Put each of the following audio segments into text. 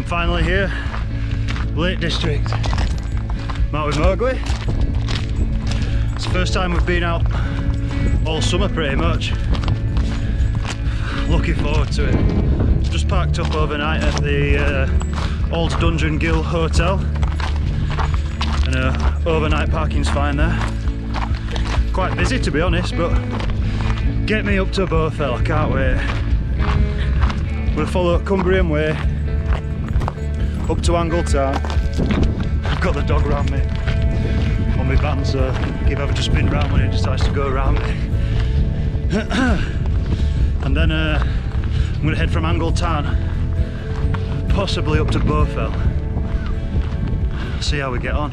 Finally here, Lake District, Mount Mowgli. It's the first time we've been out all summer pretty much. Looking forward to it. Just parked up overnight at the Old Dungeon Ghyll Hotel, and overnight parking's fine there. Quite busy to be honest, but get me up to Bowfell, I can't wait. I'm going to follow Cumbrian way up to Angle Tarn. I've got the dog around me on my van, so give ever to spin round when it decides to go around me. And then I'm going to head from Angle Tarn possibly up to Bowfell. See how we get on.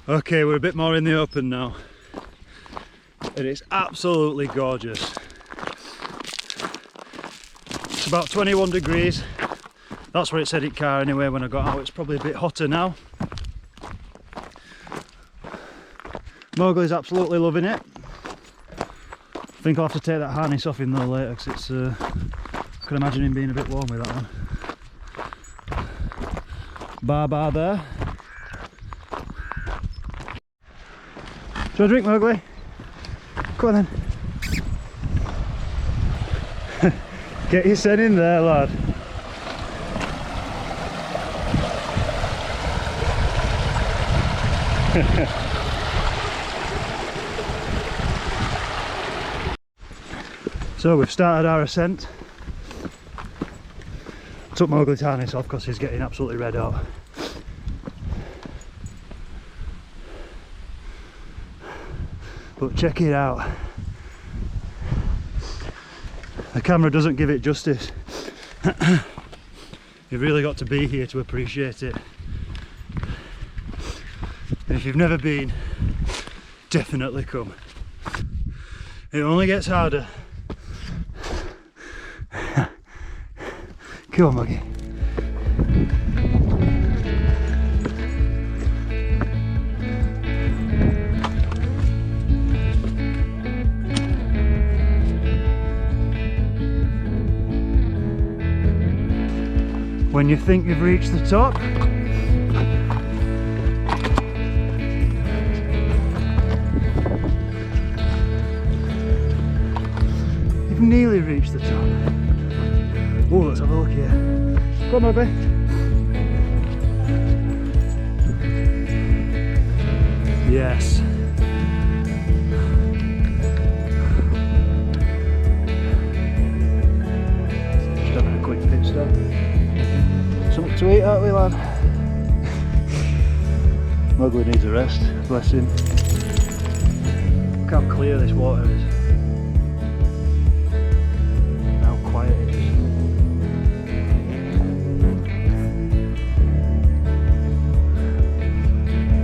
Okay, we're a bit more in the open now, and it's absolutely gorgeous. It's about 21 degrees. That's what it said in car anyway when I got out. It's probably a bit hotter now. Mowgli's absolutely loving it. I think I'll have to take that harness off him though later, because it's I can imagine him being a bit warm with that one. Bar there. Do you want a drink, Mowgli? Come on then. Get your sen in there, lad. So we've started our ascent. Took Mowgli's harness off because he's getting absolutely red hot. But check it out. The camera doesn't give it justice. You've really got to be here to appreciate it. And if you've never been, definitely come. It only gets harder. Come on, Muggy. When you think you've reached the top, you've nearly reached the top. Oh, let's have a look here. Come on, baby. Yes. Just having a quick pit stop. Something to eat, aren't we, lad? Mowgli needs a rest, bless him. Look how clear this water is. How quiet it is.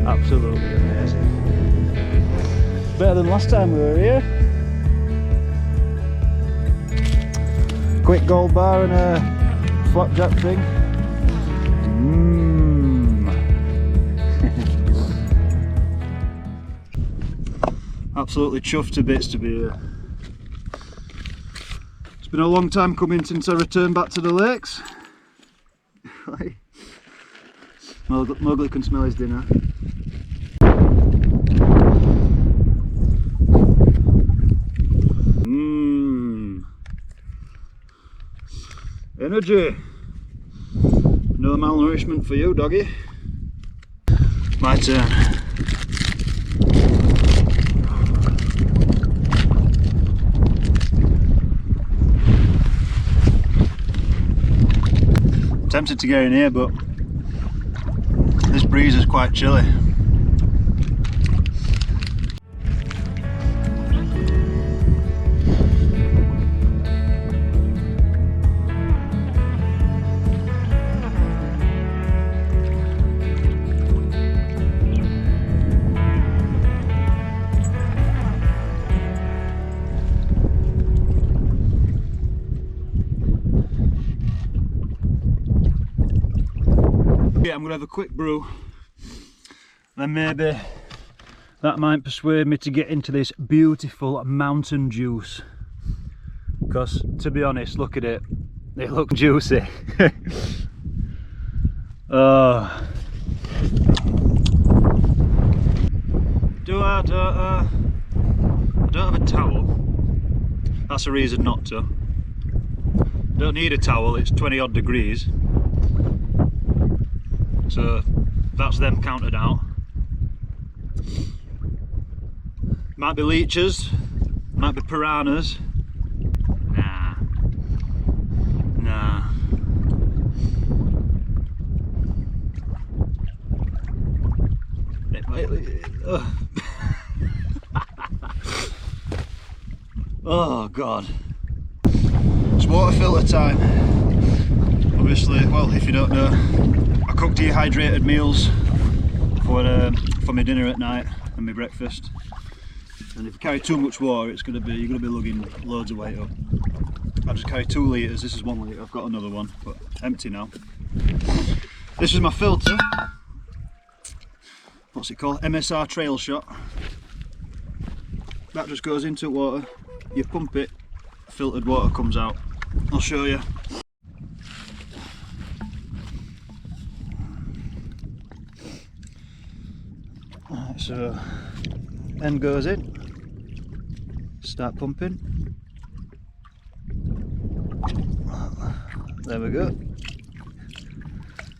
Absolutely amazing. Better than last time we were here. Quick gold bar and a flapjack thing. Absolutely chuffed to bits to be here. It's been a long time coming since I returned back to the lakes. Mowgli can smell his dinner. Energy. No malnourishment for you, doggy. My turn. Tempted to get in here, but this breeze is quite chilly. Yeah, I'm going to have a quick brew, then maybe that might persuade me to get into this beautiful mountain juice, because to be honest, look at it, They look juicy. Oh. I don't have a towel. That's a reason not to. Don't need a towel, it's 20 odd degrees. So that's them counted out. Might be leeches, might be piranhas. Nah. Nah. It might, oh god. It's water filter time. Obviously, well, if you don't know, I cook dehydrated meals for my dinner at night and my breakfast. And if you carry too much water, you're gonna be lugging loads of weight up. I just carry 2 litres. This is 1 litre. I've got another one, but empty now. This is my filter. What's it called? MSR Trail Shot. That just goes into water. You pump it, filtered water comes out. I'll show you. Right, so end goes in. Start pumping. There we go.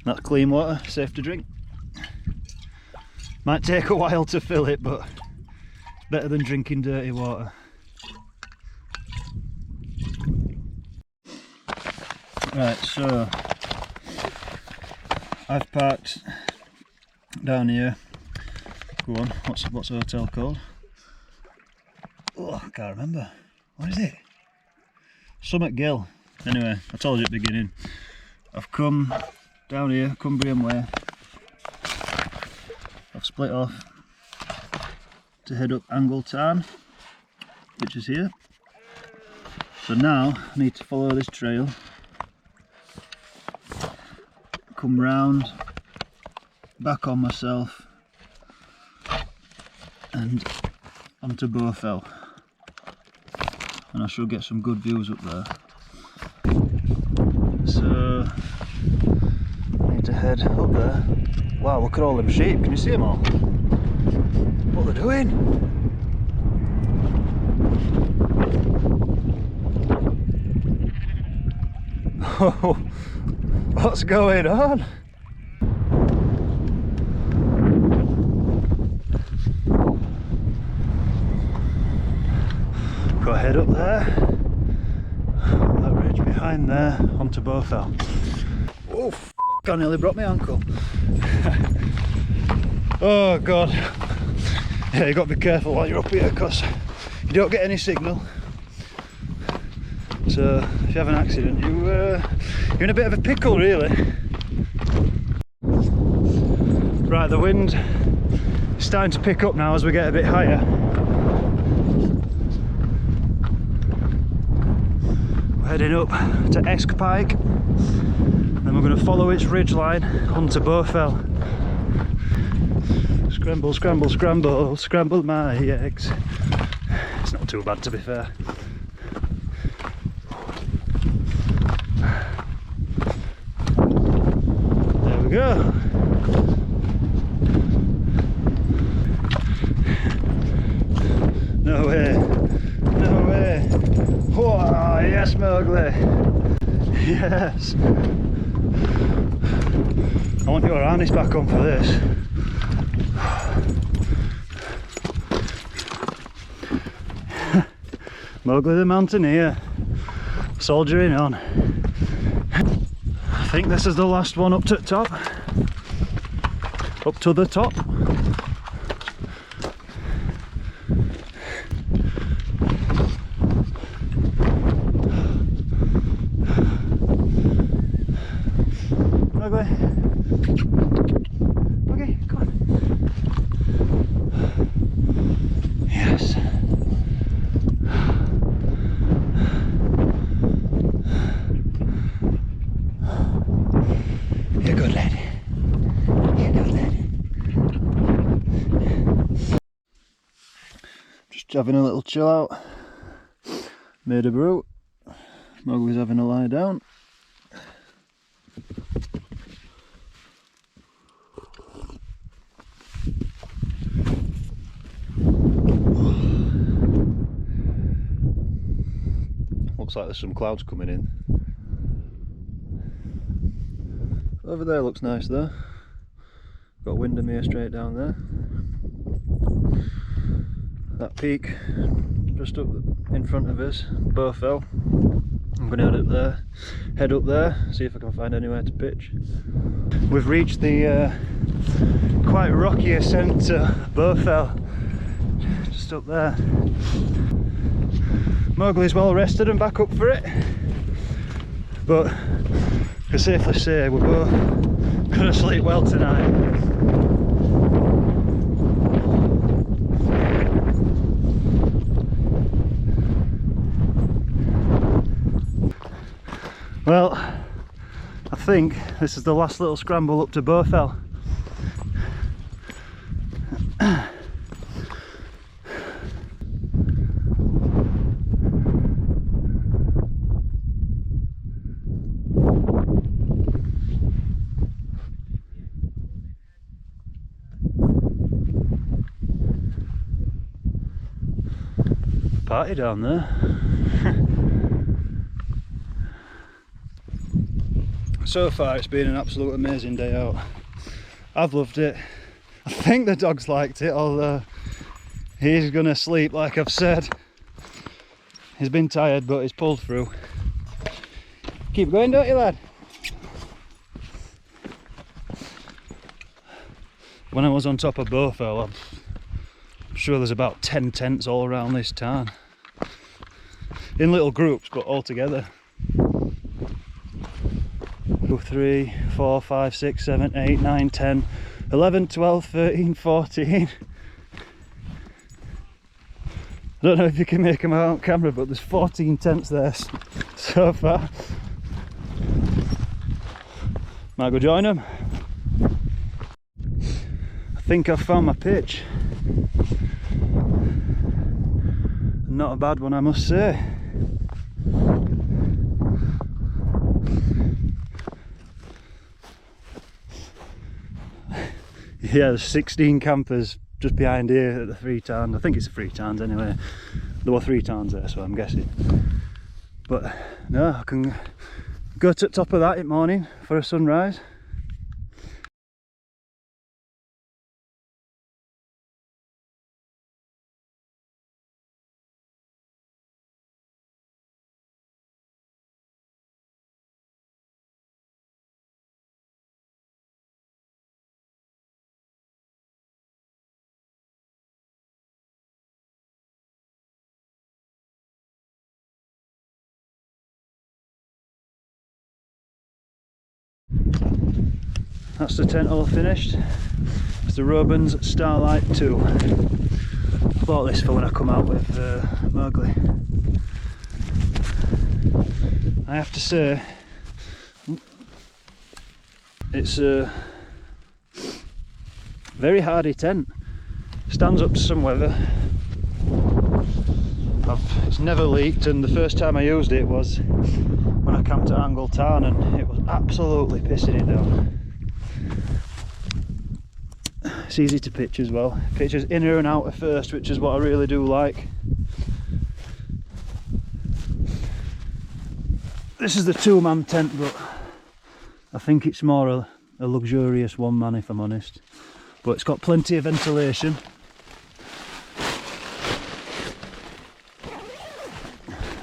That's clean water, safe to drink. Might take a while to fill it, but better than drinking dirty water. Right, so I've parked down here. Go on, what's the hotel called? Oh, I can't remember. What is it? Something Ghyll. Anyway, I told you at the beginning. I've come down here, Cumbrian way. I've split off to head up Angle Tarn, which is here. So now I need to follow this trail, come round, back on myself, and onto Bowfell. And I should get some good views up there. So I need to head up there. Wow, look at all them sheep, can you see them all? What are they doing? Oh, what's going on? Got to head up there, that ridge behind there, onto Bowfell. Oh, f***, I nearly broke my ankle. Oh god. Yeah, you got to be careful while you're up here because you don't get any signal. So if you have an accident, you're in a bit of a pickle really. Right, the wind is starting to pick up now as we get a bit higher. We're heading up to Snugpak, then we're going to follow its ridge line onto Bowfell. Scramble, scramble, scramble, scramble my eggs. It's not too bad to be fair. There we go. No way, no way. Whoa, yes Mowgli. Yes. I want your harness back on for this. Mowgli the Mountaineer, soldiering on. I think this is the last one up to the top. Up to the top. Mowgli. Mowgli, come on. Yes. You're good lad. You're good lad. Just having a little chill out. Made a brew. Mowgli's having a lie down. Looks like there's some clouds coming in. Over there looks nice though. Got Windermere straight down there. That peak just up in front of us, Bowfell. I'm going to head up there, see if I can find anywhere to pitch. We've reached the quite rocky ascent to Bowfell, just up there. Mowgli's well rested and back up for it, but I can safely say we're both going to sleep well tonight. Well, I think this is the last little scramble up to Bowfell. Party down there. So far it's been an absolute amazing day out. I've loved it. I think the dog's liked it, although he's gonna sleep like I've said. He's been tired but he's pulled through. Keep going, don't you, lad? When I was on top of Bowfell, I'm sure there's about 10 tents all around this tarn. In little groups but all together. 2, 3, 4, 5, 6, 7, 8, 9, 10, 11, 12, 13, 14. I don't know if you can make them out on camera, but there's 14 tents there so far. Might go join them. I think I've found my pitch. Not a bad one, I must say. Yeah, there's 16 campers just behind here at the 3 tarns. I think it's the 3 tarns anyway. There were 3 tarns there, so I'm guessing. But no, I can go to the top of that in the morning for a sunrise. That's the tent all finished. It's the Robins Starlight 2. I bought this for when I come out with Mowgli. I have to say, it's a very hardy tent. Stands up to some weather. It's never leaked, and the first time I used it was when I camped at Angle Tarn, and it was absolutely pissing it down. It's easy to pitch as well. Pitches inner and outer first, which is what I really do like. This is the 2-man tent, but I think it's more a luxurious 1-man if I'm honest. But it's got plenty of ventilation.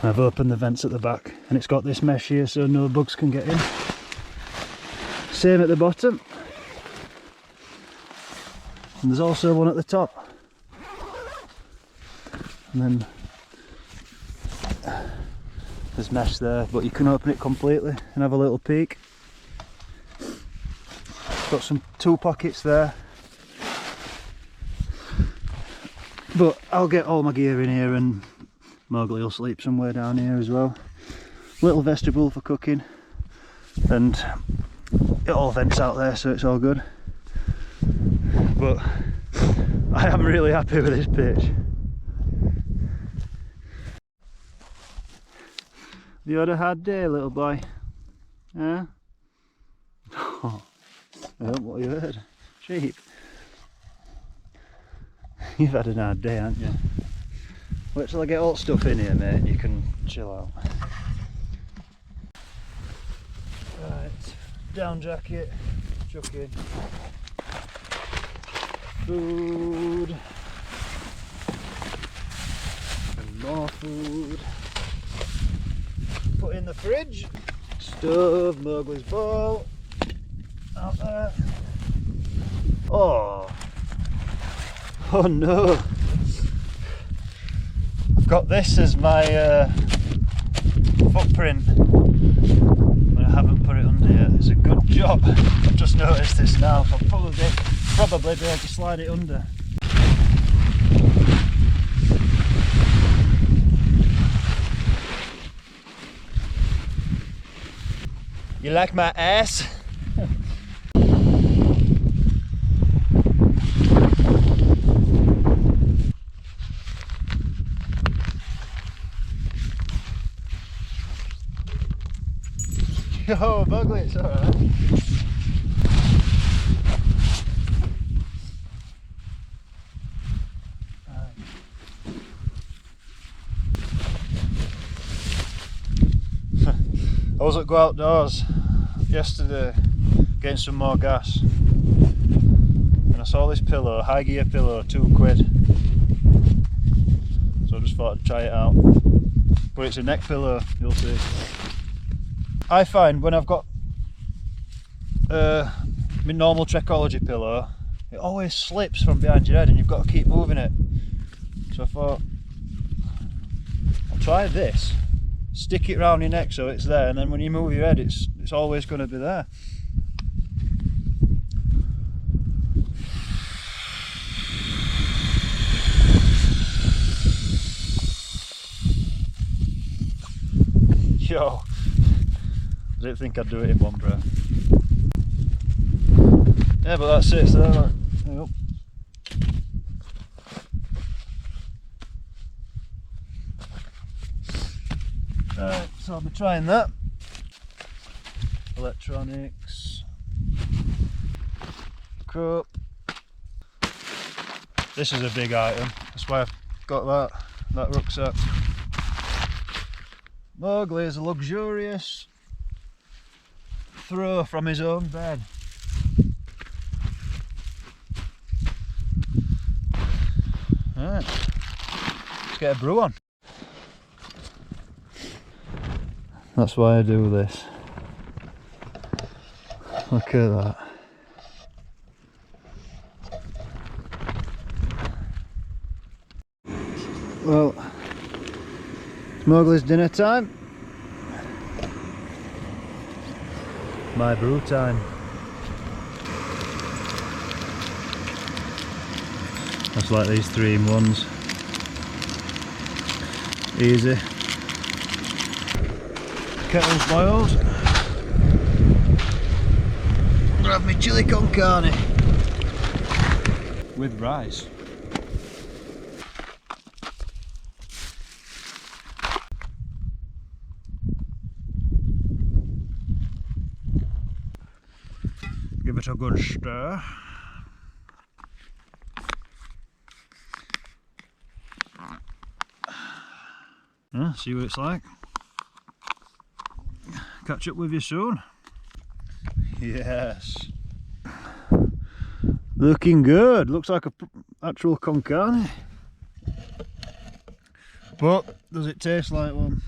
I've opened the vents at the back, and it's got this mesh here so no bugs can get in. Same at the bottom. And there's also one at the top. And then there's mesh there, but you can open it completely and have a little peek. Got some 2 pockets there. But I'll get all my gear in here, and Mowgli will sleep somewhere down here as well. Little vestibule for cooking, and it all vents out there, so it's all good. But I am really happy with this pitch. Have you had a hard day, little boy? Huh? Oh, what you heard? Sheep. You've had a hard day, haven't you? Wait till I get all stuff in here, mate, and you can chill out. down jacket, chuck in food and more food, put in the fridge, stove, Mowgli's bowl out there. Oh no, I've got this as my footprint, but I haven't put it under yet. It's a good job. I've just noticed this now. I'll probably be able to slide it under. You like my ass? Yo, Mowgli, it's alright. I was at Go Outdoors yesterday getting some more gas, and I saw this pillow, high gear pillow, £2. So I just thought I'd try it out. But it's a neck pillow, you'll see. I find when I've got my normal Trekology pillow, it always slips from behind your head and you've got to keep moving it. So I thought, I'll try this. Stick it round your neck so it's there, and then when you move your head it's always going to be there. Yo, I didn't think I'd do it in one breath. Yeah, but that's it, so there you go. Right, so I'll be trying that. Electronics. Cup. This is a big item, that's why I've got that rucksack. Mowgli is a luxurious throw from his own bed. Right, let's get a brew on. That's why I do this. Look at that. Well, it's Mowgli's dinner time. My brew time. That's like these 3-in-1s. Easy. Kettle's boiled. I'm gonna have my chili con carne with rice. Give it a good stir. Yeah, see what it's like. Catch up with you soon. Yes. Looking good. Looks like a actual con carne. But does it taste like one?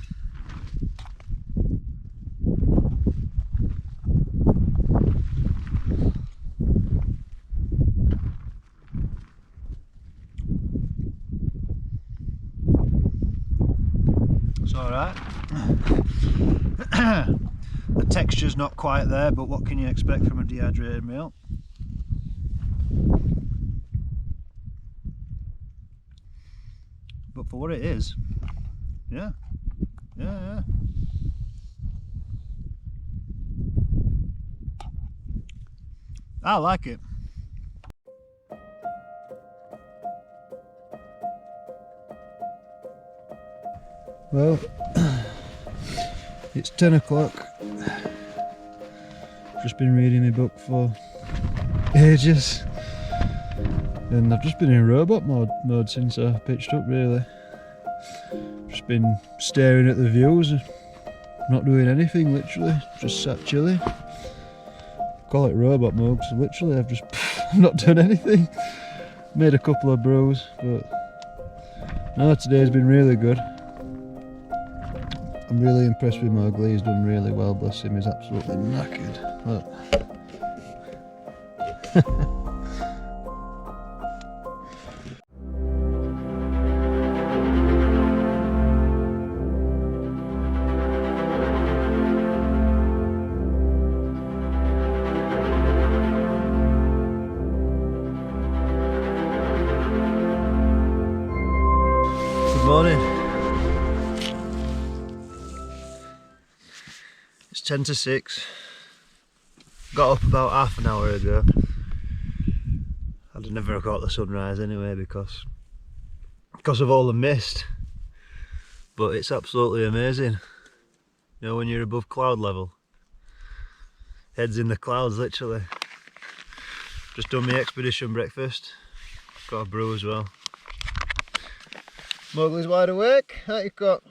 It's alright. The texture's not quite there, but what can you expect from a dehydrated meal? But for what it is, yeah. I like it. Well, it's 10 o'clock. Just been reading my book for ages, and I've just been in robot mode since I pitched up, really. Just been staring at the views, not doing anything, literally, just sat chilling. Call it robot mode, because literally I've just not done anything. Made a couple of brews, but no, today's been really good. I'm really impressed with Mowgli, he's done really well, bless him, he's absolutely knackered. Look. Good morning. It's 10 to 6. Got up about half an hour ago. I'd never have got the sunrise anyway because of all the mist. But it's absolutely amazing. You know, when you're above cloud level. Head's in the clouds, literally. Just done my expedition breakfast. Got a brew as well. Mowgli's wide awake. That you got.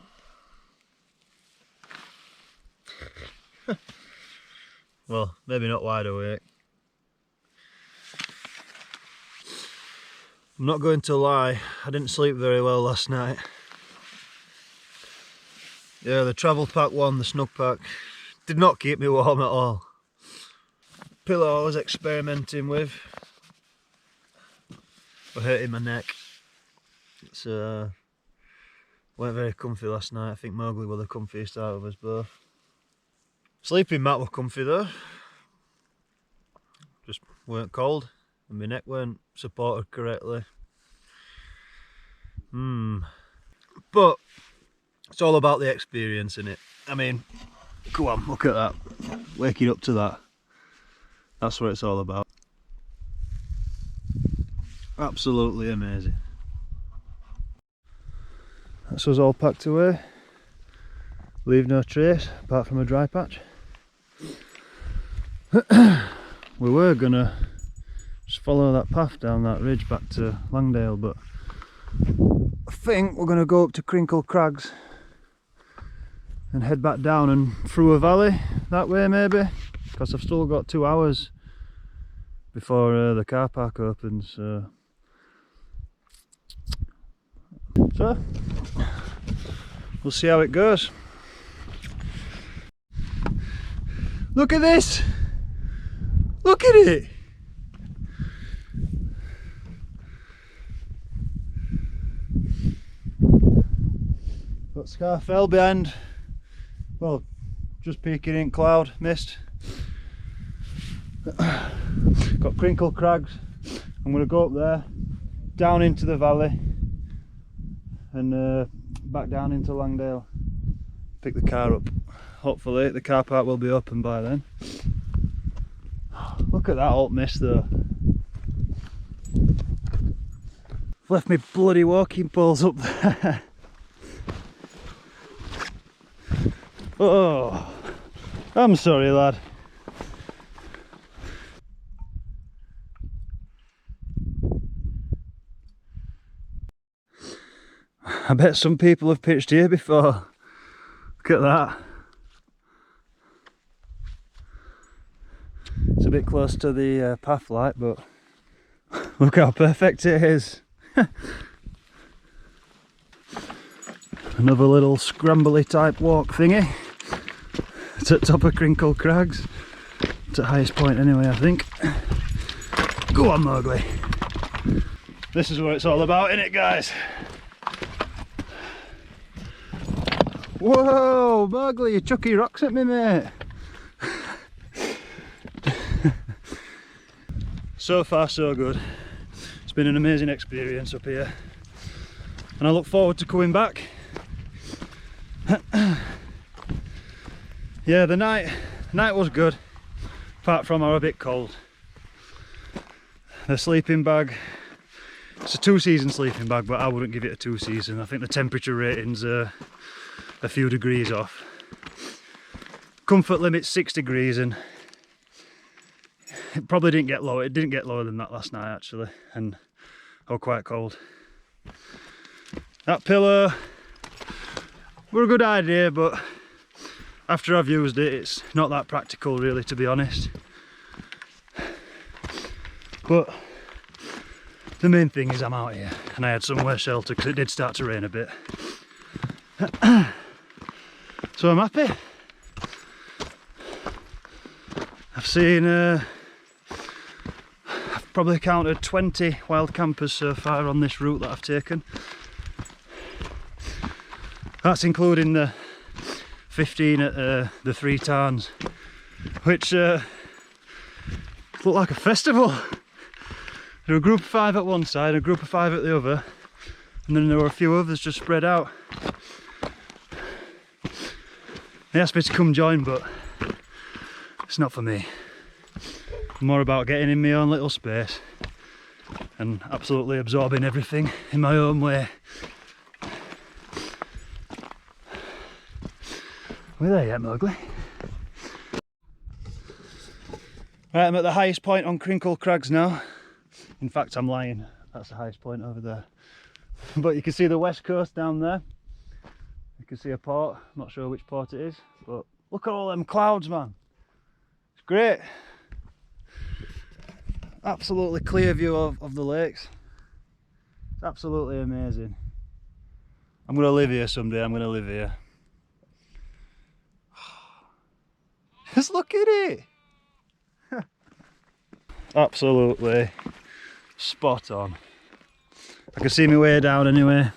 Well, maybe not wide awake. I'm not going to lie, I didn't sleep very well last night. Yeah, the Travelpak one, the Snugpak, did not keep me warm at all. Pillow I was experimenting with were hurting my neck. So weren't very comfy last night. I think Mowgli were the comfiest out of us both. Sleeping mat were comfy though. Just weren't cold and my neck weren't supported correctly. But it's all about the experience, innit? I mean, go on, look at that. Waking up to that. That's what it's all about. Absolutely amazing. That's us all packed away. Leave no trace apart from a dry patch. We were gonna just follow that path down that ridge back to Langdale, but I think we're gonna go up to Crinkle Crags and head back down and through a valley that way maybe, because I've still got 2 hours before the car park opens. So we'll see how it goes. Look at this! Look at it! Got Scarfell behind, well, just peeking in cloud mist. Got Crinkle Crags. I'm going to go up there, down into the valley, and back down into Langdale. Pick the car up. Hopefully the car park will be open by then. Look at that alt mist though. I've left my bloody walking poles up there. Oh, I'm sorry lad. I bet some people have pitched here before. Look at that. It's a bit close to the path light, but look how perfect it is. Another little scrambly type walk thingy. It's at top of Crinkle Crags. It's at highest point anyway, I think. Go on Mowgli. This is what it's all about, innit guys? Whoa, Mowgli, you chuck your rocks at me, mate. So far so good. It's been an amazing experience up here and I look forward to coming back. Yeah, the night was good, apart from I was a bit cold. The sleeping bag, it's a 2-season sleeping bag, but I wouldn't give it a 2-season. I think the temperature rating's a few degrees off. Comfort limit's 6 degrees and it probably didn't get lower. It didn't get lower than that last night actually, and I was quite cold. That pillow were a good idea, but after I've used it, it's not that practical really, to be honest. But the main thing is I'm out here and I had somewhere shelter because it did start to rain a bit. So I'm happy. I've seen, I've probably counted 20 wild campers so far on this route that I've taken. That's including the 15 at the 3 tarns, which looked like a festival. There were a group of 5 at one side, a group of 5 at the other, and then there were a few others just spread out. They asked me to come join, but it's not for me. More about getting in my own little space and absolutely absorbing everything in my own way. We're there yet, Mowgli? Right, I'm at the highest point on Crinkle Crags now. In fact, I'm lying. That's the highest point over there. But you can see the west coast down there. You can see a port. I'm not sure which port it is, but look at all them clouds, man. It's great. Absolutely clear view of the lakes. It's absolutely amazing. I'm going to live here someday. I'm going to live here. Just look at it. Absolutely spot on. I can see my way down anyway.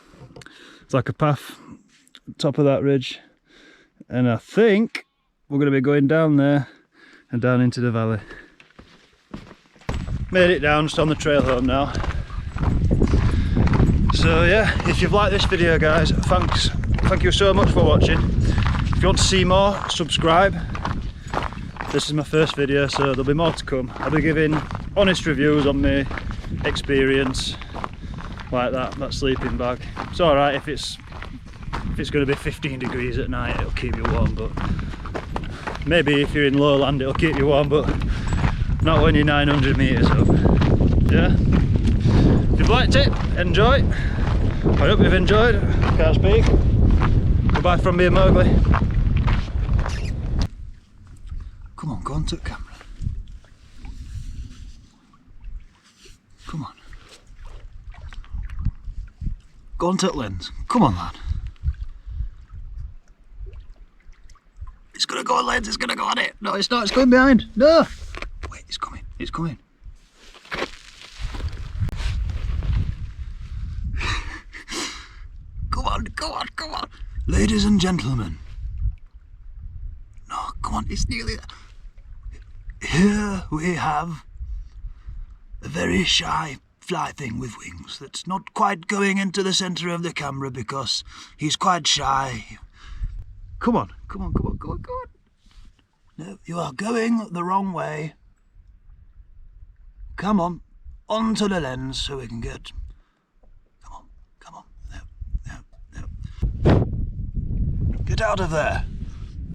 It's like a path top of that ridge, and I think we're going to be going down there and down into the valley. Made it down, just on the trail home now. So yeah, if you've liked this video, guys, thank you so much for watching. If you want to see more, subscribe. This is my first video, so there'll be more to come. I'll be giving honest reviews on my experience, like that sleeping bag. It's alright if it's going to be 15 degrees at night, it'll keep you warm, but maybe if you're in lowland it'll keep you warm, but not when you're 900 metres up. Yeah? If you've liked it, enjoy. I hope you've enjoyed. Can't speak. Goodbye from me and Mowgli. Come on, go on to the camera. Come on. Go on to the lens. Come on, lad. It's gonna go on lens, it's gonna go on it. No, it's not, it's going behind. No! Wait, it's coming, it's coming. Come on, come on, come on. Ladies and gentlemen. No, come on, it's nearly there. Here we have a very shy fly thing with wings that's not quite going into the centre of the camera because he's quite shy. Come on, come on, come on, come on, come on. No, you are going the wrong way. Come on, onto the lens so we can get... Come on, come on. No, no, no. Get out of there.